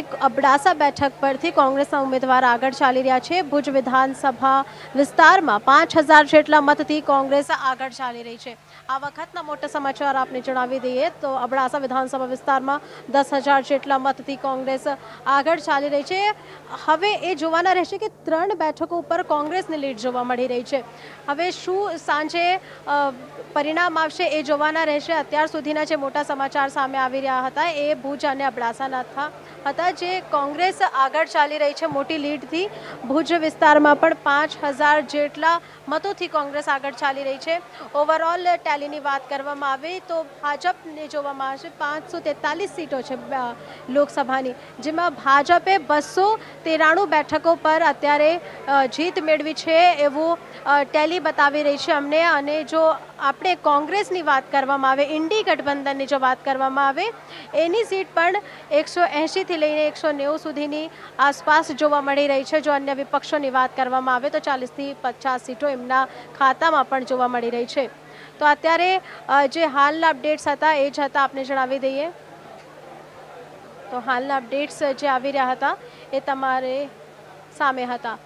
અબડાસા બેઠક પરથી કોંગ્રેસના ઉમેદવાર આગળ ચાલી રહ્યા છે। ભુજ વિધાનસભા વિસ્તારમાં 5000 જેટલા મતથી કોંગ્રેસ આગળ ચાલી રહી છે। આ વખતના મોટા સમાચાર આપને જણાવી દઈએ તો અબડાસા વિધાનસભા વિસ્તારમાં 10,000 જેટલા મતથી કોંગ્રેસ આગળ ચાલી રહી છે। હવે એ જોવાના રહેશે કે 3 બેઠકો ઉપર કોંગ્રેસની લીડ જોવા મળી રહી છે। હવે શું સાંજે પરિણામ આવશે એ જોવાના રહેશે। અત્યાર સુધીના જે મોટા સમાચાર સામે આવી રહ્યા હતા એ ભુજ અને અબડાસાના હતા જે કોંગ્રેસ આગળ ચાલી રહી છે મોટી લીડથી। ભુજ વિસ્તારમાં પણ 5000 જેટલા મતોથી કોંગ્રેસ આગળ ચાલી રહી છે। ઓવરઓલ ટેલીની વાત કરવામાં આવે તો ભાજપને જોવામાં આવશે 543 સીટો છે લોકસભાની, જેમાં ભાજપે 293 બેઠકો પર અત્યારે જીત મેળવી છે એવું ટેલી બતાવી રહી છે અમને। અને જો આપણે કોંગ્રેસની વાત કરવામાં આવે, ઇન્ડી ગઠબંધનની જો વાત કરવામાં આવે, એની સીટ પણ 180થી લઈને 190 સુધીની આસપાસ જોવા મળી રહી છે। જો અન્ય વિપક્ષોની વાત કરવામાં આવે તો 40થી 50 સીટો એમના ખાતામાં પણ જોવા મળી રહી છે। તો અત્યારે જે હાલના અપડેટ્સ હતા એ જ હતા, આપને જણાવી દઈએ તો હાલના અપડેટ્સ જે આવી રહ્યા હતા એ તમારે સામે હતા।